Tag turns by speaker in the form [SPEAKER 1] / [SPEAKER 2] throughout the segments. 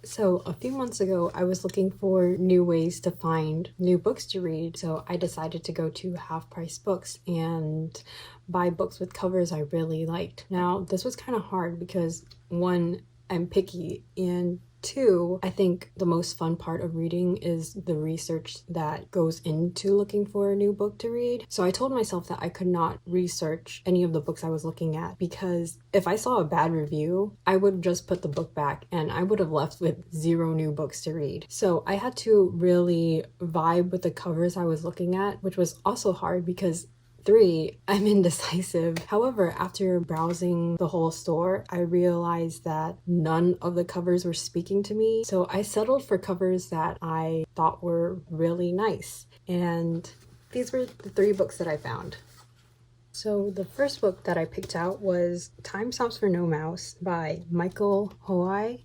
[SPEAKER 1] So a few months ago, I was looking for new ways to find new books to read. So I decided to go to Half Price Books and buy books with covers I really liked. Now, this was kind of hard because one, I'm picky, and two, I think the most fun part of reading is the research that goes into looking for a new book to read. So I told myself that I could not research any of the books I was looking at because if I saw a bad review, I would just put the book back and I would have left with zero new books to read. So I had to really vibe with the covers I was looking at, which was also hard because 3, I'm indecisive. However, after browsing the whole store, I realized that none of the covers were speaking to me. So I settled for covers that I thought were really nice. And these were the 3 books that I found. So the first book that I picked out was Time Stops for No Mouse by Michael Hoeye.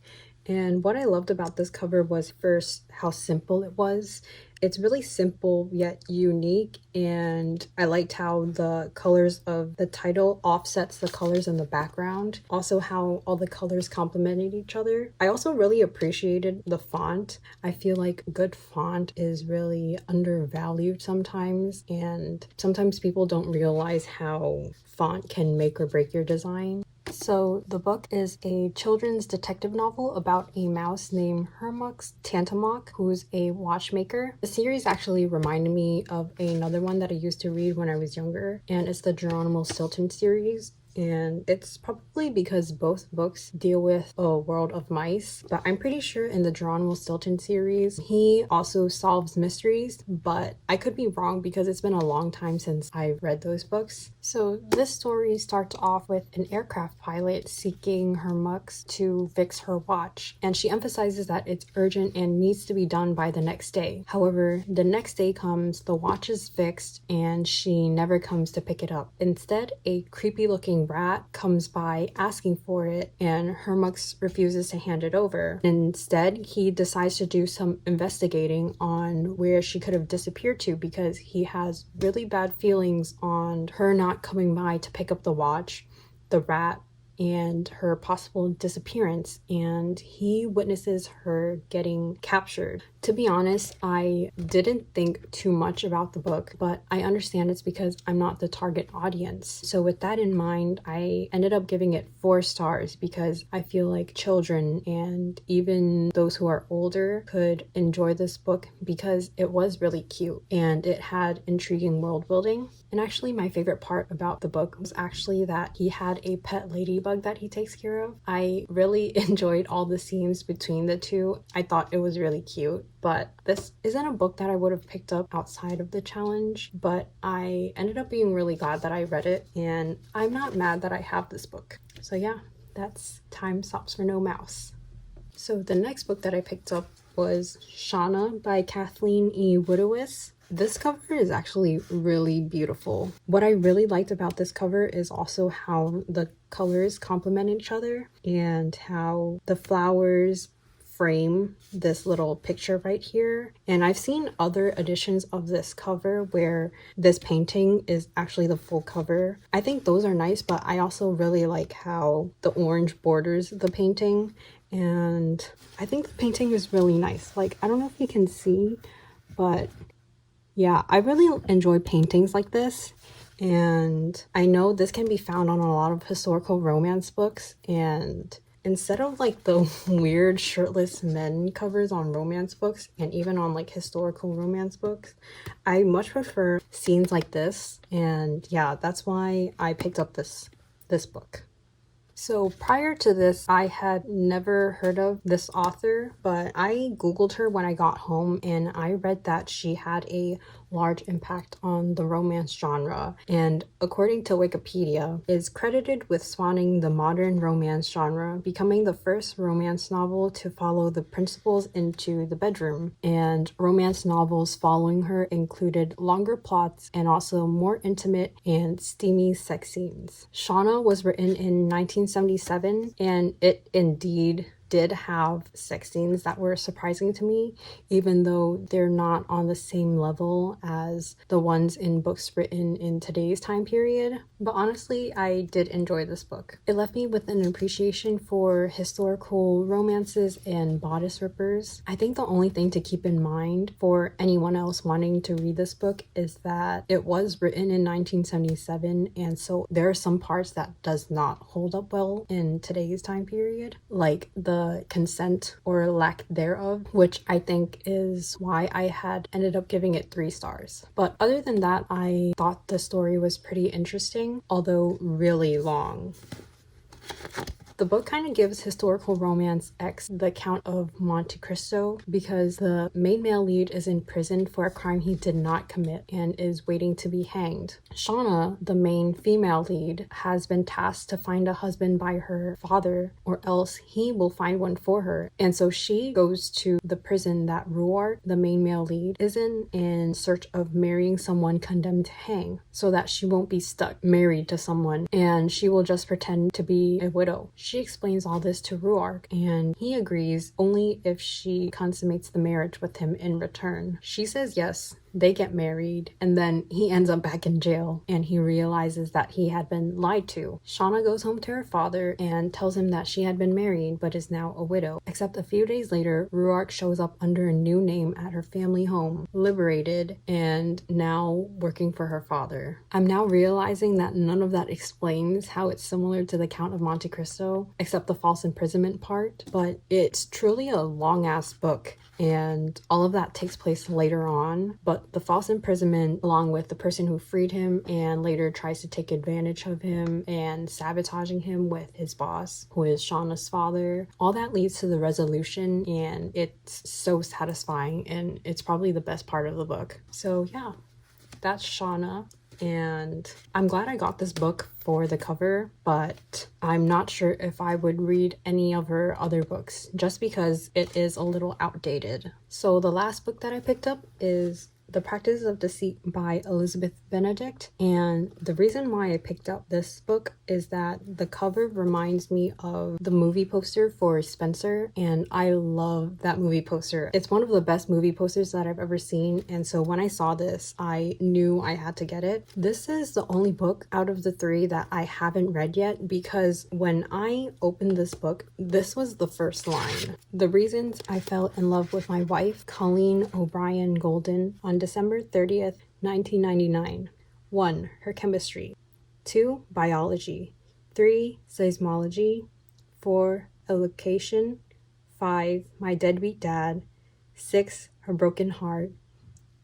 [SPEAKER 1] And what I loved about this cover was first how simple it was. It's really simple yet unique, and I liked how the colors of the title offsets the colors in the background. Also how all the colors complemented each other. I also really appreciated the font. I feel like good font is really undervalued sometimes, and sometimes people don't realize how font can make or break your design. So the book is a children's detective novel about a mouse named Hermux Tantamok, who's a watchmaker. The series actually reminded me of another one that I used to read when I was younger, and it's the Geronimo Stilton series. And it's probably because both books deal with a world of mice, but I'm pretty sure in the Geronimo Stilton series, he also solves mysteries, but I could be wrong because it's been a long time since I've read those books. So this story starts off with an aircraft pilot seeking her mux to fix her watch, and she emphasizes that it's urgent and needs to be done by the next day. However, the next day comes, the watch is fixed, and she never comes to pick it up. Instead, a creepy looking rat comes by asking for it, and Hermux refuses to hand it over. Instead, he decides to do some investigating on where she could have disappeared to because he has really bad feelings on her not coming by to pick up the watch, the rat, and her possible disappearance, and he witnesses her getting captured. To be honest, I didn't think too much about the book, but I understand it's because I'm not the target audience. So with that in mind, I ended up giving it 4 stars because I feel like children and even those who are older could enjoy this book because it was really cute and it had intriguing world building. And actually my favorite part about the book was actually that he had a pet ladybug that he takes care of. I really enjoyed all the scenes between the two. I thought it was really cute. But this isn't a book that I would have picked up outside of the challenge, but I ended up being really glad that I read it, and I'm not mad that I have this book. So yeah, that's Time Stops for No Mouse. So the next book that I picked up was Shanna by Kathleen Woodiwiss. This cover is actually really beautiful. What I really liked about this cover is also how the colors complement each other and how the flowers frame this little picture right here. And I've seen other editions of this cover where this painting is actually the full cover. I think those are nice, but I also really like how the orange borders the painting, and I think the painting is really nice. Like, I don't know if you can see, but yeah, I really enjoy paintings like this. And I know this can be found on a lot of historical romance books, and instead of like the weird shirtless men covers on romance books and even on like historical romance books, I much prefer scenes like this. And yeah, that's why I picked up this book. So prior to this, I had never heard of this author, but I Googled her when I got home and I read that she had a large impact on the romance genre, and according to Wikipedia, is credited with spawning the modern romance genre, becoming the first romance novel to follow the principles into the bedroom. And romance novels following her included longer plots and also more intimate and steamy sex scenes. Shanna was written in 1977, and it indeed did have sex scenes that were surprising to me, even though they're not on the same level as the ones in books written in today's time period. But honestly, I did enjoy this book. It left me with an appreciation for historical romances and bodice rippers. I think the only thing to keep in mind for anyone else wanting to read this book is that it was written in 1977, and so there are some parts that does not hold up well in today's time period, like the consent or lack thereof, which I think is why I had ended up giving it 3 stars. But other than that, I thought the story was pretty interesting, although really long. The book kind of gives historical romance X the Count of Monte Cristo because the main male lead is in prison for a crime he did not commit and is waiting to be hanged. Shanna, the main female lead, has been tasked to find a husband by her father, or else he will find one for her. And so she goes to the prison that Ruart, the main male lead, is in search of marrying someone condemned to hang, so that she won't be stuck married to someone and she will just pretend to be a widow. She explains all this to Ruark, and he agrees only if she consummates the marriage with him in return. She says yes. They get married, and then he ends up back in jail, and he realizes that he had been lied to. Shanna goes home to her father and tells him that she had been married but is now a widow. Except a few days later, Ruark shows up under a new name at her family home, liberated, and now working for her father. I'm now realizing that none of that explains how it's similar to the Count of Monte Cristo, except the false imprisonment part, but it's truly a long-ass book, and all of that takes place later on, but the false imprisonment, along with the person who freed him and later tries to take advantage of him and sabotaging him with his boss, who is Shauna's father, all that leads to the resolution, and it's so satisfying, and it's probably the best part of the book. So yeah, that's Shanna. And I'm glad I got this book for the cover, but I'm not sure if I would read any of her other books just because it is a little outdated. So the last book that I picked up is The Practice of Deceit by Elizabeth Benedict, and the reason why I picked up this book is that the cover reminds me of the movie poster for Spencer, and I love that movie poster. It's one of the best movie posters that I've ever seen, and so when I saw this, I knew I had to get it. This is the only book out of the 3 that I haven't read yet because when I opened this book, this was the first line. The reasons I fell in love with my wife, Colleen O'Brien Golden, on December 30th, 1999. 1. Her chemistry. 2. Biology. 3. Seismology. 4. Elocation. 5. My deadbeat dad. 6. Her broken heart.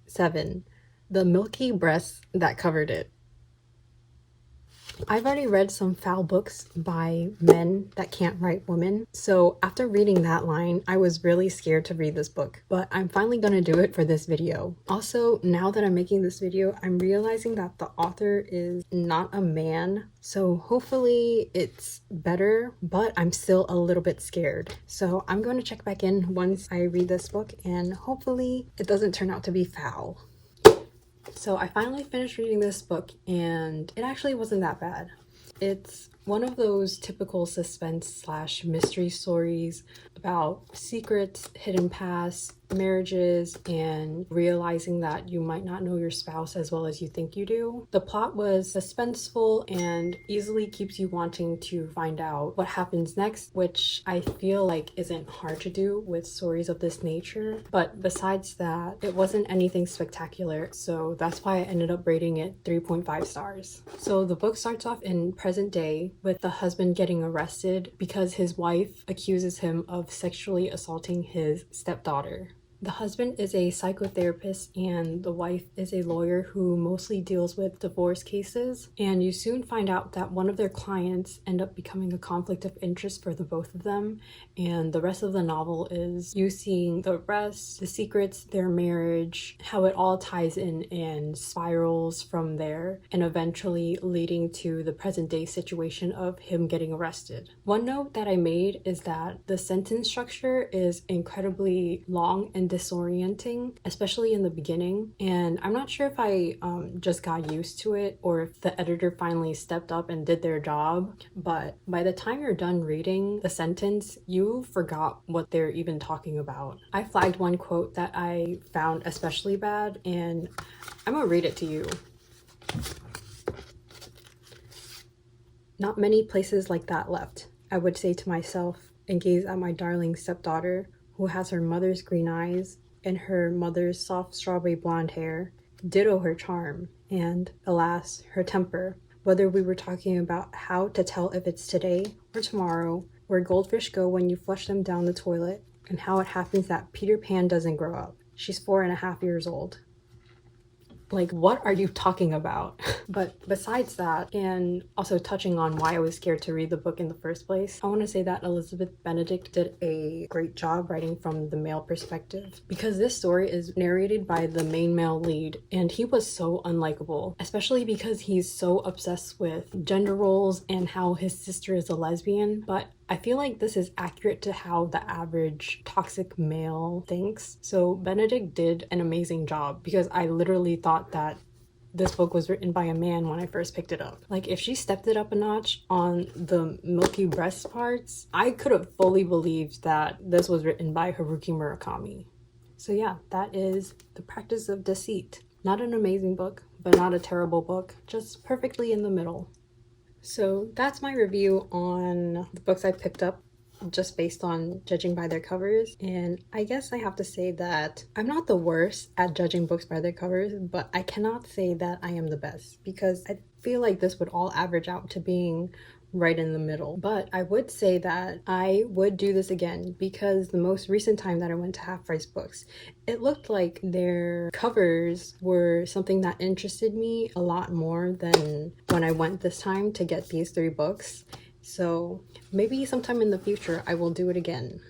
[SPEAKER 1] 7. The milky breasts that covered it. I've already read some foul books by men that can't write women, so after reading that line, I was really scared to read this book, but I'm finally gonna do it for this video. Also, now that I'm making this video, I'm realizing that the author is not a man, so hopefully it's better, but I'm still a little bit scared. So I'm going to check back in once I read this book, and hopefully it doesn't turn out to be foul. So I finally finished reading this book, and it actually wasn't that bad. It's one of those typical suspense / mystery stories about secrets, hidden pasts, marriages, and realizing that you might not know your spouse as well as you think you do. The plot was suspenseful and easily keeps you wanting to find out what happens next, which I feel like isn't hard to do with stories of this nature. But besides that, it wasn't anything spectacular, so that's why I ended up rating it 3.5 stars. So the book starts off in present day with the husband getting arrested because his wife accuses him of sexually assaulting his stepdaughter. The husband is a psychotherapist and the wife is a lawyer who mostly deals with divorce cases, and you soon find out that one of their clients end up becoming a conflict of interest for the both of them, and the rest of the novel is you seeing the rest, the secrets, their marriage, how it all ties in and spirals from there, and eventually leading to the present day situation of him getting arrested. One note that I made is that the sentence structure is incredibly long and disorienting, especially in the beginning. And I'm not sure if I just got used to it or if the editor finally stepped up and did their job, but by the time you're done reading the sentence, you forgot what they're even talking about. I flagged one quote that I found especially bad, and I'm gonna read it to you. Not many places like that left, I would say to myself, and gaze at my darling stepdaughter, who has her mother's green eyes and her mother's soft strawberry blonde hair, ditto her charm, and, alas, her temper. Whether we were talking about how to tell if it's today or tomorrow, where goldfish go when you flush them down the toilet, and how it happens that Peter Pan doesn't grow up. She's 4.5 years old. Like, what are you talking about? But besides that, and also touching on why I was scared to read the book in the first place, I want to say that Elizabeth Benedict did a great job writing from the male perspective, because this story is narrated by the main male lead, and he was so unlikable, especially because he's so obsessed with gender roles and how his sister is a lesbian. But I feel like this is accurate to how the average toxic male thinks. So Benedict did an amazing job, because I literally thought that this book was written by a man when I first picked it up. Like, if she stepped it up a notch on the milky breast parts, I could have fully believed that this was written by Haruki Murakami. So yeah, that is The Practice of Deceit. Not an amazing book, but not a terrible book, just perfectly in the middle. So that's my review on the books I picked up just based on judging by their covers. And I guess I have to say that I'm not the worst at judging books by their covers, but I cannot say that I am the best, because I feel like this would all average out to being right in the middle. But I would say that I would do this again, because the most recent time that I went to Half Price Books, it looked like their covers were something that interested me a lot more than when I went this time to get these 3 books. So maybe sometime in the future I will do it again.